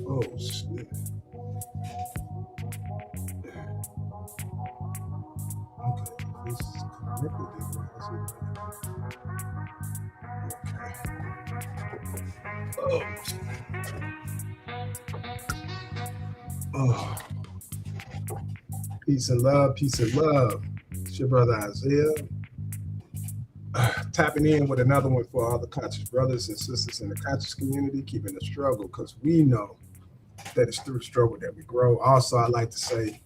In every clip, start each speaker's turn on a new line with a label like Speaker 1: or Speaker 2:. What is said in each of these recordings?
Speaker 1: Oh shit. Okay, this is connected. Then why is it? Oh, peace and love, peace and love. It's your brother Isaiah, tapping in with another one for all the conscious brothers and sisters in the conscious community, keeping the struggle because we know that it's through struggle that we grow. Also, I like to say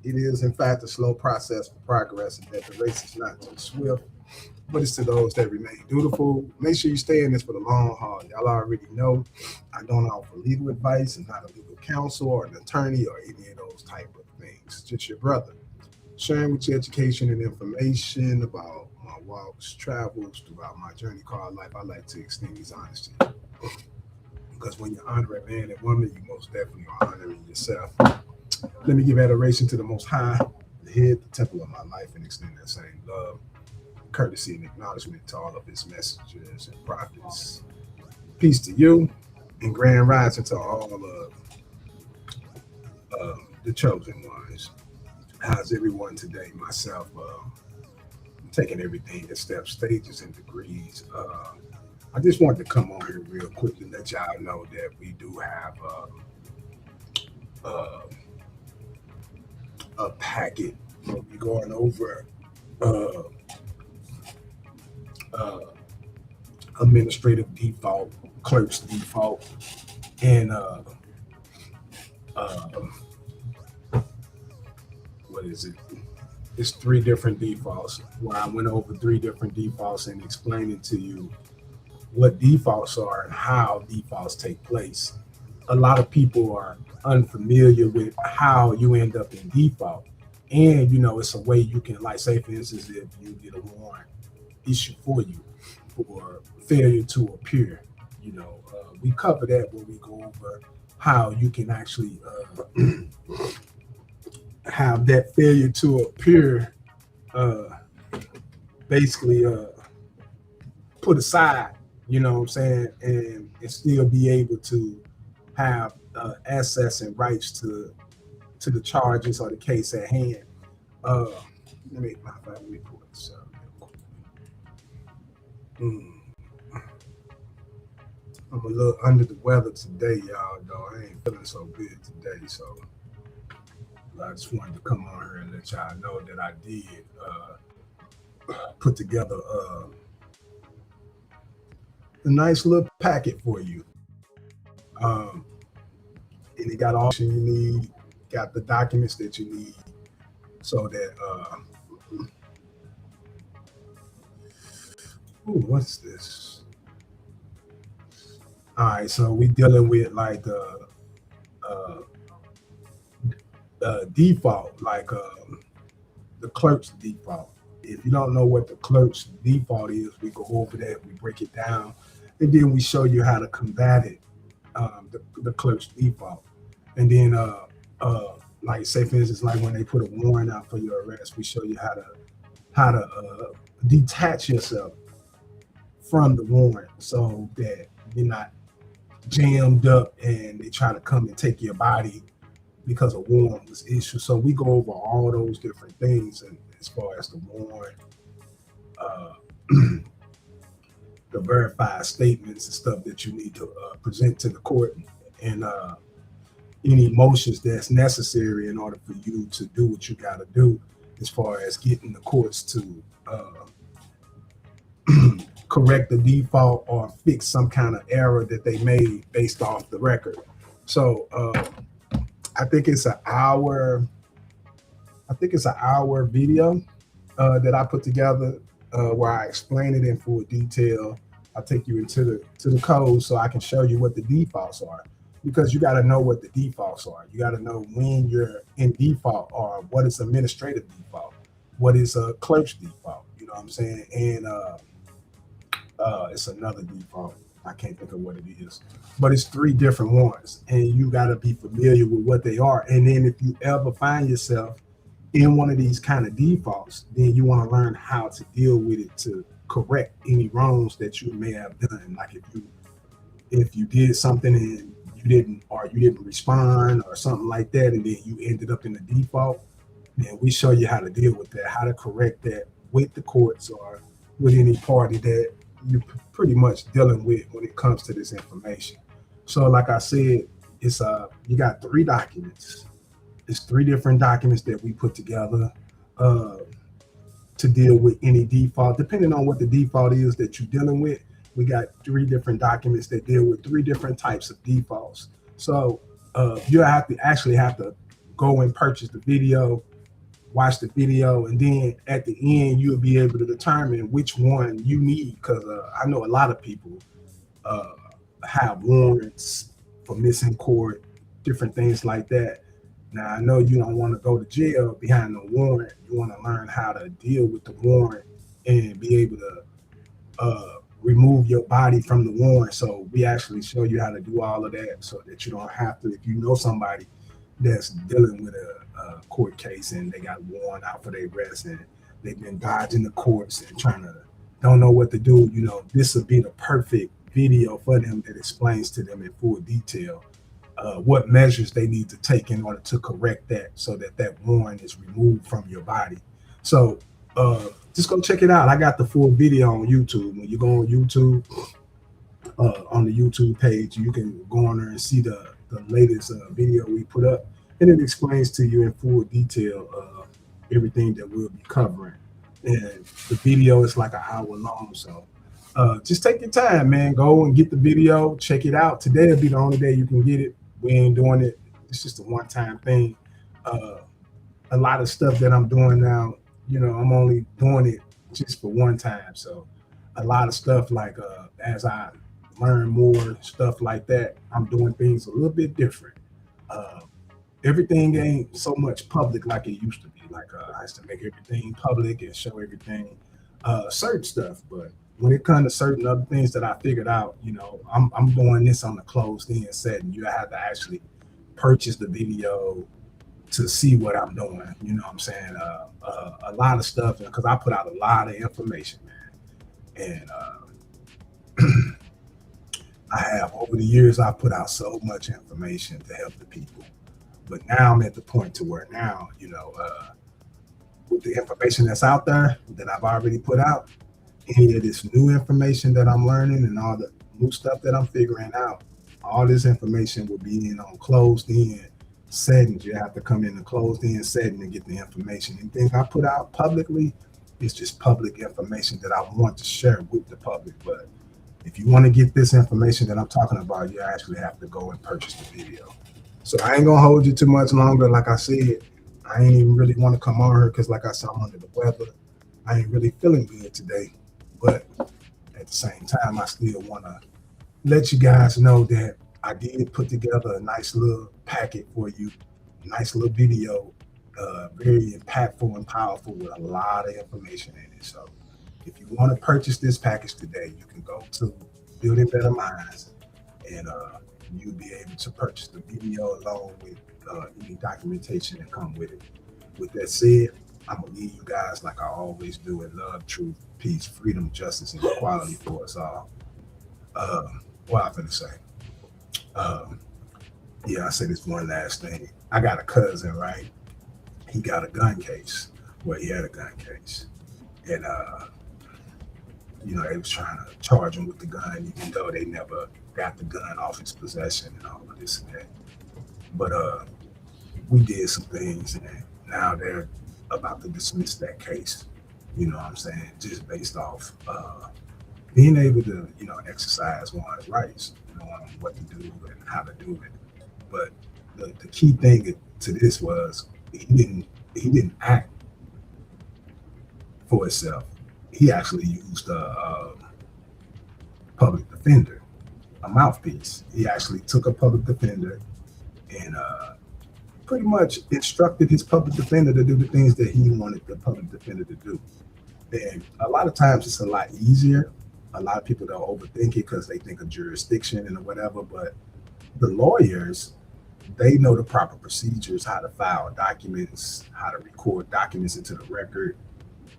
Speaker 1: it is, in fact, a slow process for progress, and that the race is not too swift, but it's to those that remain dutiful. Make sure you stay in this for the long haul. Y'all already know I don't offer legal advice. I'm not a legal counsel or an attorney or any of those type of things. Just your brother sharing with you education and information about my walks, travels throughout my journey called life. I like to extend these honesty because when you honor a man and woman, you most definitely are honoring yourself. Let me give adoration to the Most High, the head, the temple of my life, and extend that same love, courtesy, and acknowledgement to all of his messengers and prophets. Peace to you, and grand rising to all of the chosen ones. How's everyone today? Myself, taking everything in steps, stages, and degrees. I just wanted to come on here real quick and let y'all know that we do have uh, a packet. We'll be going over uh, uh, administrative default, clerk's default, and uh, what is it? It's three different defaults where I went over three different defaults and explaining to you what defaults are and how defaults take place. A lot of people are unfamiliar with how you end up in default. And, it's a way you can, like, say, for instance, if you get a warrant issued for you for failure to appear, we cover that when we go over how you can actually have that failure to appear basically put aside, you know what I'm saying, and still be able to have access and rights to the charges or the case at hand. Let me pull this up real quick. I'm a little under the weather today, y'all, though. I ain't feeling so good today, so I just wanted to come on here and let y'all know that I did put together a nice little packet for you. And it got all you need, got the documents that you need, so that what's this? All right, so we dealing with like the default, like the clerk's default. If you don't know what the clerk's default is, we go over that, we break it down, and then we show you how to combat it, the clerk's default. And then, like, say for instance, like when they put a warrant out for your arrest, we show you how to detach yourself from the warrant so that you're not jammed up and they try to come and take your body because a warrant was issued. So we go over all those different things, and as far as the warrant, the verified statements and stuff that you need to present to the court, and any motions that's necessary in order for you to do what you got to do, as far as getting the courts to correct the default or fix some kind of error that they made based off the record. So I think it's an hour I think it's an hour video that I put together where I explain it in full detail. I take you into the code so I can show you what the defaults are, because you got to know what the defaults are. You got to know when you're in default, or what is administrative default, what is a clerk's default. You know what I'm saying? And it's another default. I can't think of what it is, but it's 3 different ones, and you got to be familiar with what they are. And then if you ever find yourself in one of these kind of defaults, then you want to learn how to deal with it to correct any wrongs that you may have done. Like if you did something and you didn't respond or something like that, and then you ended up in the default, then we show you how to deal with that, how to correct that with the courts or with any party that you're pretty much dealing with when it comes to this information. So like I said, it's you got 3 documents. It's 3 different documents that we put together to deal with any default. Depending on what the default is that you're dealing with, we got 3 different documents that deal with 3 different types of defaults. So you have to go and purchase the video, watch the video, and then at the end you'll be able to determine which one you need. Because I know a lot of people have warrants for missing court, different things like that. Now, I know you don't want to go to jail behind the warrant. You want to learn how to deal with the warrant and be able to remove your body from the warrant. So we actually show you how to do all of that so that you don't have to, if you know somebody that's dealing with a court case and they got warrant out for their arrest and they've been dodging the courts and don't know what to do, this would be the perfect video for them that explains to them in full detail what measures they need to take in order to correct that so that warrant is removed from your body. So just go check it out. I got the full video on YouTube. When you go on YouTube, on the YouTube page, you can go on there and see the latest video we put up, and it explains to you in full detail everything that we'll be covering. And the video is like an hour long, so just take your time, man. Go and get the video, check it out. Today will be the only day you can get it. We ain't doing it. It's just a one-time thing. A lot of stuff that I'm doing now, I'm only doing it just for one time. So a lot of stuff like as I learn more stuff like that, I'm doing things a little bit different. Everything ain't so much public like it used to be. Like I used to make everything public and show everything, certain stuff. But when it comes to certain other things that I figured out, I'm doing this on the closed-in setting. You have to actually purchase the video to see what I'm doing. You know what I'm saying? A lot of stuff, because I put out a lot of information, man. And I have, over the years, I put out so much information to help the people. But now I'm at the point to where now, with the information that's out there that I've already put out, any of this new information that I'm learning and all the new stuff that I'm figuring out, all this information will be in on closed-in settings. You have to come in the closed-in setting and get the information. Anything I put out publicly is just public information that I want to share with the public. But if you want to get this information that I'm talking about, you actually have to go and purchase the video. So I ain't gonna hold you too much longer. Like I said, I ain't even really want to come on here because, like I said, I'm under the weather. I ain't really feeling good today. But at the same time, I still want to let you guys know that I did put together a nice little packet for you, nice little video, very impactful and powerful with a lot of information in it. So if you want to purchase this package today, you can go to Building Better Minds and you'll be able to purchase the video along with any documentation that come with it. With that said, I'm gonna leave you guys like I always do in love, truth, peace, freedom, justice, and equality for us all. What I'm gonna say. Yeah, I say this one last thing. I got a cousin, right? He got a gun case. Well, he had a gun case. And they was trying to charge him with the gun, even though they never got the gun off his possession and all of this and that. But we did some things, and now they're about to dismiss that case. You know what I'm saying? Just based off being able to, exercise one's rights, knowing what to do and how to do it. But the key thing to this was he didn't he didn't act for himself. He actually used a public defender, a mouthpiece. He actually took a public defender and pretty much instructed his public defender to do the things that he wanted the public defender to do. And a lot of times it's a lot easier. A lot of people don't overthink it because they think of jurisdiction and whatever, but the lawyers, they know the proper procedures, how to file documents, how to record documents into the record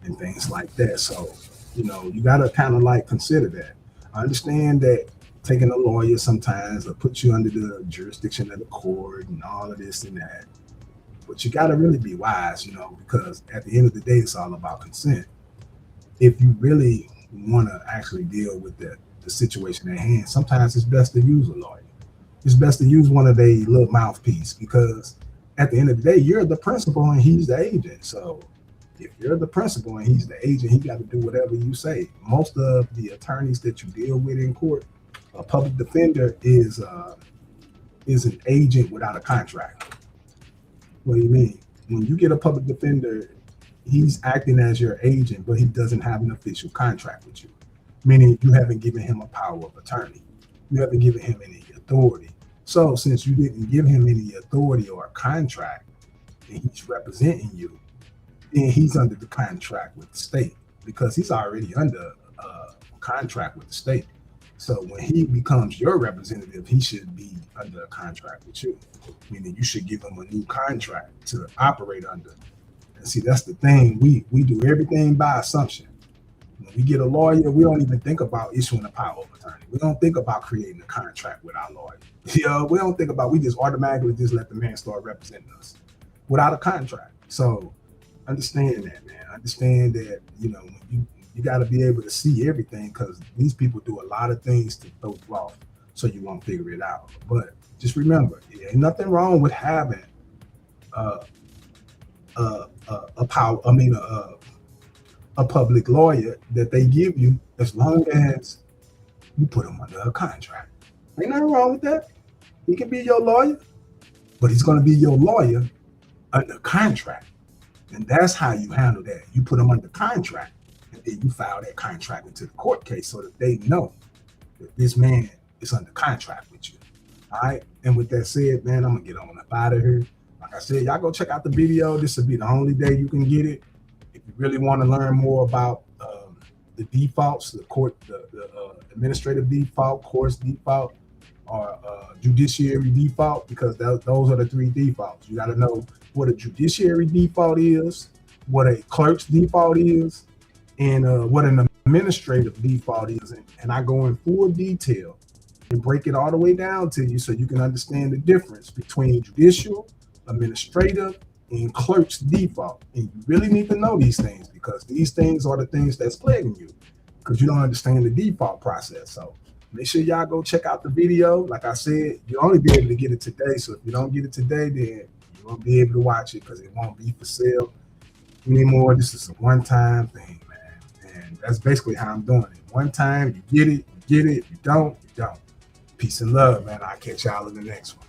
Speaker 1: and things like that. So, you got to kind of like consider that. I understand that taking a lawyer sometimes will put you under the jurisdiction of the court and all of this and that. But you got to really be wise, because at the end of the day, it's all about consent. If you really want to actually deal with the situation at hand, sometimes it's best to use a lawyer. It's best to use one of their little mouthpiece, because at the end of the day, you're the principal and he's the agent. So if you're the principal and he's the agent, he got to do whatever you say. Most of the attorneys that you deal with in court, a public defender is an agent without a contract. What do you mean? When you get a public defender, he's acting as your agent, but he doesn't have an official contract with you, meaning you haven't given him a power of attorney. You haven't given him any authority. So since you didn't give him any authority or a contract, and he's representing you, then he's under the contract with the state, because he's already under a contract with the state. So when he becomes your representative, he should be under a contract with you, meaning you should give him a new contract to operate under. And see, that's the thing. We do everything by assumption. When we get a lawyer, we don't even think about issuing a power of attorney. We don't think about creating a contract with our lawyer. We don't think about, we just automatically just let the man start representing us without a contract. So understand that, man. Understand that, you got to be able to see everything, because these people do a lot of things to throw you off so you won't figure it out. But just remember, there ain't nothing wrong with having a public lawyer that they give you, as long as you put him under a contract. Ain't nothing wrong with that. He can be your lawyer, but he's going to be your lawyer under contract. And that's how you handle that. You put him under contract, and then you file that contract into the court case so that they know that this man is under contract with you. All right. And with that said, man, I'm going to get on up out of here. Like I said, y'all go check out the video. This will be the only day you can get it. If you really want to learn more about the defaults, the court, the administrative default, courts default, or judiciary default, because those are the three defaults. You got to know what a judiciary default is, what a clerk's default is, and what an administrative default is. And I go in full detail and break it all the way down to you so you can understand the difference between judicial, administrative, and clerk's default. And you really need to know these things, because these things are the things that's plaguing you, because you don't understand the default process. So make sure y'all go check out the video. Like I said, you'll only be able to get it today. So if you don't get it today, then you won't be able to watch it, because it won't be for sale anymore. This is a one-time thing, man. And that's basically how I'm doing it. One time, you get it, you get it. You don't, you don't. Peace and love, man. I'll catch y'all in the next one.